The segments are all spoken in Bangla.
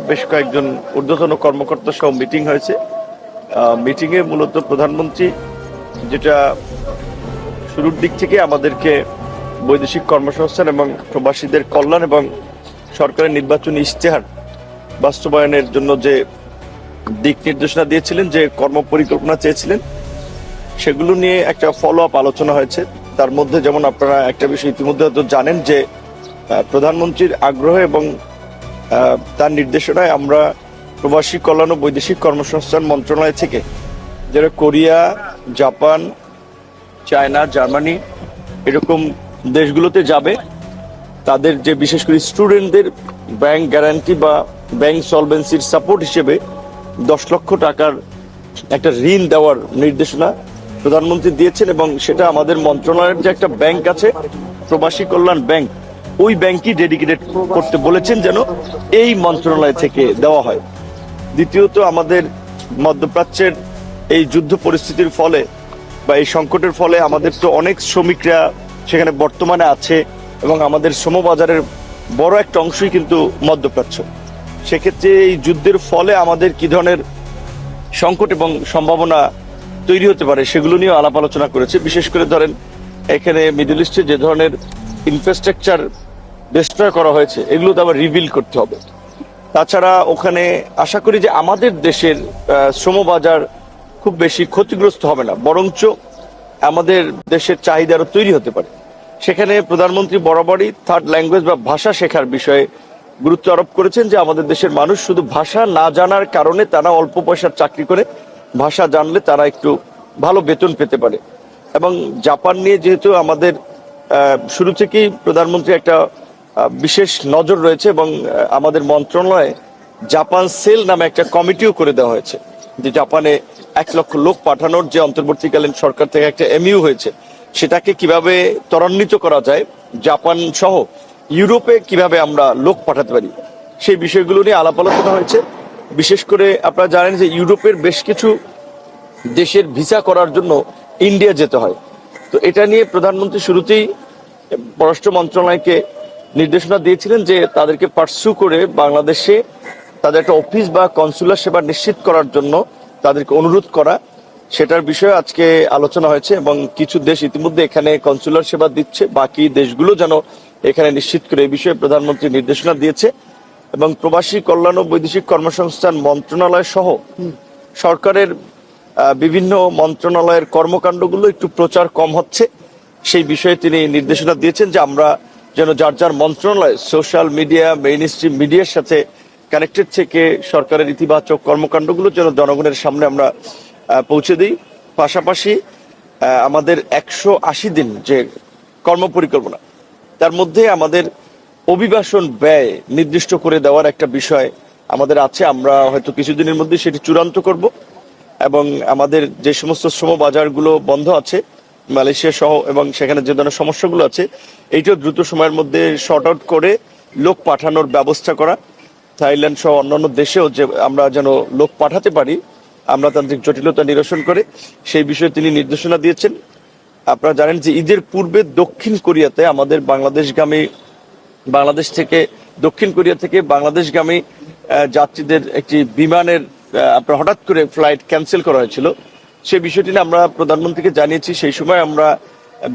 বেশ কয়েকজন ঊর্ধ্বতন কর্মকর্তা সহ মিটিং হয়েছে। মিটিংয়ে মূলত প্রধানমন্ত্রী যেটা শুরুর দিক থেকে আমাদেরকে বৈদেশিক কর্মসংস্থান এবং প্রবাসীদের কল্যাণ এবং সরকারের নির্বাচনী ইশতেহার বাস্তবায়নের জন্য যে দিক নির্দেশনা দিয়েছিলেন, যে কর্ম পরিকল্পনা চেয়েছিলেন, সেগুলো নিয়ে একটা ফলো আপ আলোচনা হয়েছে। তার মধ্যে যেমন আপনারা একটা বিষয় ইতিমধ্যে হয়তো জানেন যে প্রধানমন্ত্রীর আগ্রহ এবং তার নির্দেশনায় আমরা প্রবাসী কল্যাণ ও বৈদেশিক কর্মসংস্থান মন্ত্রণালয় থেকে যারা কোরিয়া, জাপান, চায়না, জার্মানি এরকম দেশগুলোতে যাবে, তাদের যে বিশেষ করে স্টুডেন্টদের ব্যাংক গ্যারান্টি বা ব্যাংক সলভেন্সির সাপোর্ট হিসেবে 10 লক্ষ টাকার একটা ঋণ দেওয়ার নির্দেশনা প্রধানমন্ত্রী দিয়েছেন। এবং সেটা আমাদের মন্ত্রণালয়ের যে একটা ব্যাংক আছে, প্রবাসী কল্যাণ ব্যাংক, ওই ব্যাংকই ডেডিকেটেড করতে বলেছেন যেন এই মন্ত্রণালয় থেকে দেওয়া হয়। দ্বিতীয়ত, আমাদের মধ্যপ্রাচ্যের এই যুদ্ধ পরিস্থিতির ফলে বা এই সংকটের ফলে আমাদের তো অনেক শ্রমিকরা সেখানে বর্তমানে আছে এবং আমাদের শ্রমবাজারের বড় একটা অংশই কিন্তু মধ্যপ্রাচ্য। সেক্ষেত্রে এই যুদ্ধের ফলে আমাদের কি ধরনের সংকট এবং সম্ভাবনা তৈরি হতে পারে সেগুলো নিয়ে আলাপ আলোচনা করেছে। বিশেষ করে ধরেন এখানে মিডল ইস্টে যে ধরনের ইনফ্রাস্ট্রাকচার ডিস্ট্রয় করা হয়েছে, এগুলো তো আবার রিবিল্ড করতে হবে। তাছাড়া ওখানে আশা করি যে আমাদের দেশের শ্রমবাজার খুব বেশি ক্ষতিগ্রস্ত হবে না, বরঞ্চ আমাদের দেশের চাহিদা আরো তৈরি হতে পারে। সেখানে প্রধানমন্ত্রী বরাবরই থার্ড ল্যাঙ্গুয়েজ বা ভাষা শেখার বিষয়ে গুরুত্ব আরোপ করেছেন, যে আমাদের দেশের মানুষ শুধু ভাষা না জানার কারণে তারা অল্প পয়সার চাকরি করে, ভাষা জানলে তারা একটু ভালো বেতন পেতে পারে। এবং জাপান নিয়ে যেহেতু আমাদের শুরু থেকেই প্রধানমন্ত্রী একটা বিশেষ নজর রয়েছে এবং আমাদের মন্ত্রণালয়ে জাপান সেল নামে একটা কমিটিও করে দেওয়া হয়েছে, যে জাপানে 1 লক্ষ লোক পাঠানোর যে অন্তর্বর্তীকালীন সরকার থেকে একটা এমইউ হয়েছে, সেটাকে কিভাবে ত্বরান্বিত করা যায়, জাপান সহ ইউরোপে কিভাবে আমরা লোক পাঠাতে পারি, সেই বিষয়গুলো নিয়ে আলাপ আলোচনা হয়েছে। বিশেষ করে আপনারা জানেন যে ইউরোপের বেশ কিছু দেশের ভিসা করার জন্য ইন্ডিয়া যেতে হয়। তো এটা নিয়ে প্রধানমন্ত্রী শুরুতেই পররাষ্ট্র মন্ত্রণালয়কে নির্দেশনা দিয়েছিলেন যে তাদেরকে পার্সু করে বাংলাদেশে তাদের একটা অফিস বা কনসুলার সেবা নিশ্চিত করার জন্য তাদেরকে অনুরোধ করা, সেটার বিষয়ে আজকে আলোচনা হয়েছে। এবং কিছু দেশ ইতিমধ্যে এখানে কনসুলার সেবা দিচ্ছে, বাকি দেশগুলো যেন এখানে নিশ্চিত করে এই বিষয়ে প্রধানমন্ত্রী নির্দেশনা দিয়েছে। এবং প্রবাসী কল্যাণ ও বৈদেশিক কর্মসংস্থান মন্ত্রণালয় সহ সরকারের বিভিন্ন মন্ত্রণালয়ের কর্মকাণ্ডগুলো একটু প্রচার কম হচ্ছে, সেই বিষয়ে তিনি নির্দেশনা দিয়েছেন যে আমরা যেন যার যার মন্ত্রণালয় সোশ্যাল মিডিয়া, মেইন স্ট্রিম মিডিয়ার সাথে কানেক্টেড থেকে সরকারের ইতিবাচক কর্মকাণ্ডগুলো যেন জনগণের সামনে আমরা পৌঁছে দিই। পাশাপাশি আমাদের 180 দিন যে কর্মপরিকল্পনা, তার মধ্যে আমাদের অভিবাসন ব্যয় নির্দিষ্ট করে দেওয়ার একটা বিষয় আমাদের আছে। আমরা হয়তো কিছুদিনের মধ্যে সেটি চূড়ান্ত করব এবং আমাদের যে সমস্ত শ্রম বাজারগুলো বন্ধ আছে মালয়েশিয়া সহ এবং সেখানে যে ধরনের সমস্যাগুলো আছে, এইটাও দ্রুত সময়ের মধ্যে শর্ট আউট করে লোক পাঠানোর ব্যবস্থা করা। থাইল্যান্ড সহ অন্যান্য দেশেও যে আমরা যেন লোক পাঠাতে পারি আমলাতান্ত্রিক জটিলতা নিরসন করে, সেই বিষয়ে তিনি নির্দেশনা দিয়েছেন। আপনারা জানেন যে ঈদের পূর্বে দক্ষিণ কোরিয়াতে আমাদের বাংলাদেশ থেকে দক্ষিণ কোরিয়া থেকে বাংলাদেশগামী যাত্রীদের একটি বিমানের আপনার হঠাৎ করে ফ্লাইট ক্যান্সেল করা হয়েছিল। সেই বিষয়টি নিয়ে আমরা প্রধানমন্ত্রীকে জানিয়েছি, সেই সময় আমরা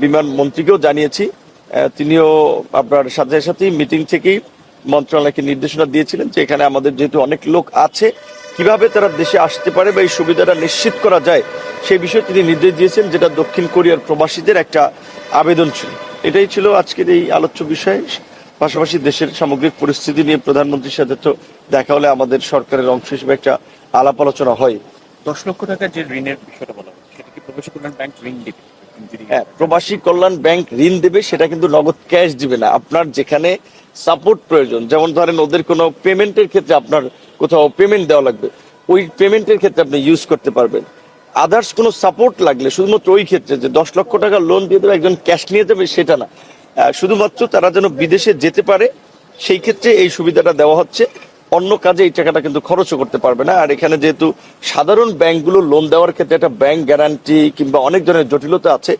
বিমান মন্ত্রীকেও জানিয়েছি। তিনিও আপনার সাথে সাথেই মিটিং থেকেই মন্ত্রণালয়কে নির্দেশনা দিয়েছিলেন যে এখানে আমাদের যেহেতু অনেক লোক আছে, কিভাবে তারা দেশে আসতে পারে বা এই সুবিধাটা নিশ্চিত করা যায়, সেই বিষয়ে তিনি নির্দেশ দিয়েছেন, যেটা দক্ষিণ কোরিয়ার প্রবাসীদের একটা আবেদন ছিল। এটাই ছিল আজকের এই আলোচ্য বিষয়। পাশাপাশি দেশের সামগ্রিক পরিস্থিতি নিয়ে প্রধানমন্ত্রীর সাথে তো দেখা হলে আমাদের সরকারের অংশ হিসেবে একটা আলাপ আলোচনা হয়। 10 লক্ষ টাকার যে ঋণের বিষয়টা বলা হচ্ছে, সেটা কি প্রবাসী কল্যাণ ব্যাংক ঋণ দেবে? হ্যাঁ, প্রবাসী কল্যাণ ব্যাংক ঋণ দেবে, সেটা কিন্তু নগদ ক্যাশ দিবে না। আপনার যেখানে সাপোর্ট প্রয়োজন, যেমন ধরেন ওদের কোনো পেমেন্টের ক্ষেত্রে আপনার কোথাও পেমেন্ট দেওয়া লাগবে, ওই পেমেন্টের ক্ষেত্রে আপনি ইউজ করতে পারবেন। আদার্স কোনো সাপোর্ট লাগলে শুধুমাত্র ওই ক্ষেত্রে যে 10 লক্ষ টাকা লোন দিয়ে দেবে একজন ক্যাশ নিয়ে যাবে সেটা না, শুধুমাত্র তারা যেন বিদেশে যেতে পারে সেই ক্ষেত্রে এই সুবিধাটা দেওয়া হচ্ছে। অন্য কাজে এই টাকাটা কিন্তু খরচও করতে পারবে না। আর এখানে যেহেতু সাধারণ ব্যাংকগুলো লোন দেওয়ার ক্ষেত্রে একটা ব্যাংক গ্যারান্টি কিংবা অনেক ধরনের জটিলতা আছে,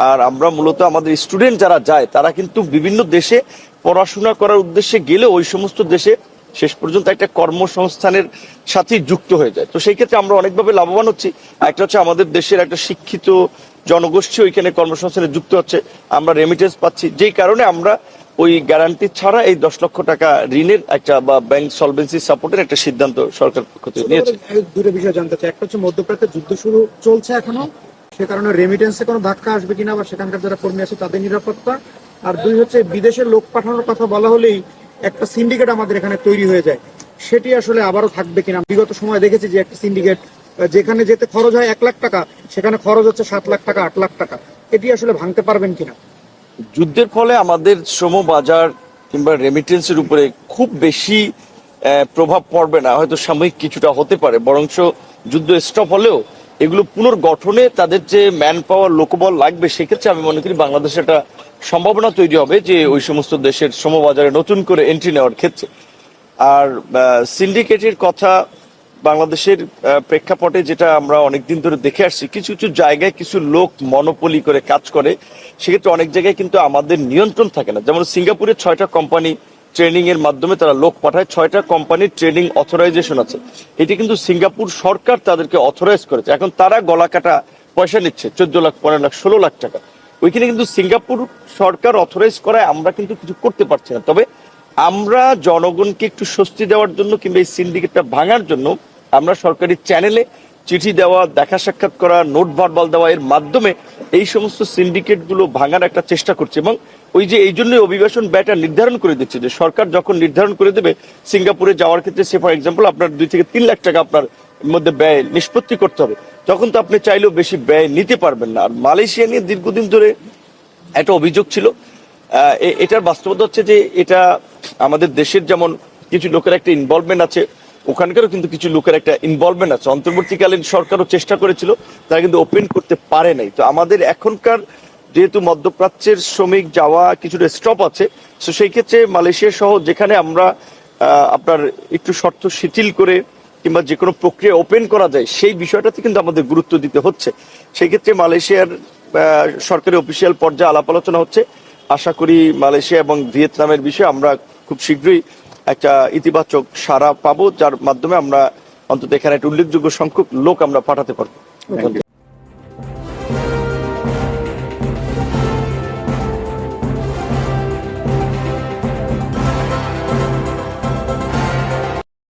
আর আমরা মূলত আমাদের স্টুডেন্ট যারা যায় তারা কিন্তু বিভিন্ন দেশে পড়াশোনা করার উদ্দেশ্যে গেলে ওই সমস্ত দেশে শেষ পর্যন্ত একটা কর্মসংস্থানের সাথে যুক্ত হয়ে যায়। তো সেই ক্ষেত্রে আমরা অনেকভাবে লাভবান হচ্ছি। একটা হচ্ছে আমাদের দেশের একটা শিক্ষিত জনগোষ্ঠী ওইখানে কর্মসংস্থানে যুক্ত হচ্ছে, আমরা রেমিটেন্স পাচ্ছি, যেই কারণে আমরা ওই গ্যারান্টি ছাড়া এই 10 লক্ষ টাকা ঋণের একটা বা ব্যাংক সলভেন্সি সাপোর্টের একটা সিদ্ধান্ত সরকার পক্ষ থেকে নিয়েছে। দুটো বিষয় জানতে চাই, একটা হচ্ছে মধ্যপ্রাচ্যে যুদ্ধ শুরু চলছে এখনো, সে কারণে রেমিটেন্সে কোনো ধাক্কা আসবে কিনা বা সেখানকার যারা কর্মী আছে তাদের নিরাপত্তা, আর দুই হচ্ছে বিদেশের লোক পাঠানোর কথা বলা হলেই একটা সিন্ডিকেট আমাদের এখানে তৈরি হয়ে যায়, সেটি আসলে আবারও থাকবে কিনা? বিগত সময় দেখেছি যে একটা সিন্ডিকেট যেখানে যেতে খরচ হয় 1 লাখ টাকা সেখানে খরচ হচ্ছে 7 লাখ টাকা 8 লাখ টাকা, এটি আসলে ভাঙতে পারবেন কিনা? যুদ্ধের ফলে আমাদের শ্রম বাজার কিংবা রেমিটেন্সের উপরে খুব বেশি প্রভাব পড়বে না, হয়তো সাময়িক কিছুটা হতে পারে, বরঞ্চ যুদ্ধ স্টপ হলেও এগুলো পুনর্গঠনে তাদের যে ম্যান পাওয়ার লোকবল লাগবে, সেক্ষেত্রে আমি মনে করি বাংলাদেশে একটা সম্ভাবনা তৈরি হবে যে ওই সমস্ত দেশের শ্রম বাজারে নতুন করে এন্ট্রি নেওয়ার ক্ষেত্রে। আর সিন্ডিকেটের কথা বাংলাদেশের প্রেক্ষাপটে যেটা আমরা অনেকদিন ধরে দেখে আসছি, কিছু কিছু জায়গায় কিছু লোক মনোপলি করে কাজ করে, সেক্ষেত্রে অনেক জায়গায় কিন্তু আমাদের নিয়ন্ত্রণ থাকে না। যেমন সিঙ্গাপুরে 6টা কোম্পানি ট্রেনিং এর মাধ্যমে তারা লোক পাঠায়, 6টা কোম্পানির ট্রেনিং অথরাইজেশন আছে, এটি কিন্তু সিঙ্গাপুর সরকার তাদেরকে অথরাইজ করেছে। এখন তারা গলা কাটা পয়সা নিচ্ছে 14 লাখ 15 লাখ 16 লাখ টাকা, ওইখানে কিন্তু সিঙ্গাপুর সরকার অথরাইজ করায় আমরা কিন্তু কিছু করতে পারছি না। তবে আমরা জনগণকে একটু স্বস্তি দেওয়ার জন্য কিংবা এই সিন্ডিকেটটা ভাঙার জন্য আমরা সরকারি চ্যানেলে চিঠি দেওয়া, দেখা সাক্ষাৎ করা, নোট ভার্বাল দেওয়া, এর মাধ্যমে এই সমস্ত সিন্ডিকেট গুলো ভাঙার একটা চেষ্টা করছে। এবং ওই যে এই জন্য অভিবাসন ব্যয়টা নির্ধারণ করে দিচ্ছে, যে সরকার যখন নির্ধারণ করে দেবে সিঙ্গাপুরে যাওয়ার ক্ষেত্রে, সে ফর এক্সাম্পল আপনার 2 থেকে 3 লাখ টাকা আপনার মধ্যে ব্যয় নিষ্পত্তি করতে হবে, তখন তো আপনি চাইলেও বেশি ব্যয় নিতে পারবেন না। আর মালয়েশিয়া নিয়ে দীর্ঘদিন ধরে একটা অভিযোগ ছিল, এটার বাস্তবতা হচ্ছে যে এটা আমাদের দেশের যেমন কিছু লোকের একটা ইনভলভমেন্ট আছে, ওখানকারও কিন্তু কিছু লোকের একটা ইনভলভমেন্ট আছে। অন্তর্বর্তীকালীন সরকারও চেষ্টা করেছিল, তারা কিন্তু ওপেন করতে পারে নাই। তো আমাদের এখনকার যেহেতু মধ্যপ্রাচ্যের শ্রমিক যাওয়া কিছুটা স্টপ আছে, তো সেই ক্ষেত্রে মালয়েশিয়া সহ যেখানে আমরা আপনার একটু শর্ত শিথিল করে কিংবা যে কোনো প্রক্রিয়া ওপেন করা যায়, সেই বিষয়টাতে কিন্তু আমাদের গুরুত্ব দিতে হচ্ছে। সেই ক্ষেত্রে মালয়েশিয়ার সরকারি অফিসিয়াল পর্যায়ে আলাপ আলোচনা হচ্ছে। আশা করি মালয়েশিয়া এবং ভিয়েতনামের বিষয়ে আমরা খুব শীঘ্রই একটা ইতিবাচক সাড়া পাবো, যার মাধ্যমে আমরা অন্তত এখানে একটা উল্লেখযোগ্য সংখ্যক লোক আমরা পাঠাতে পারবো।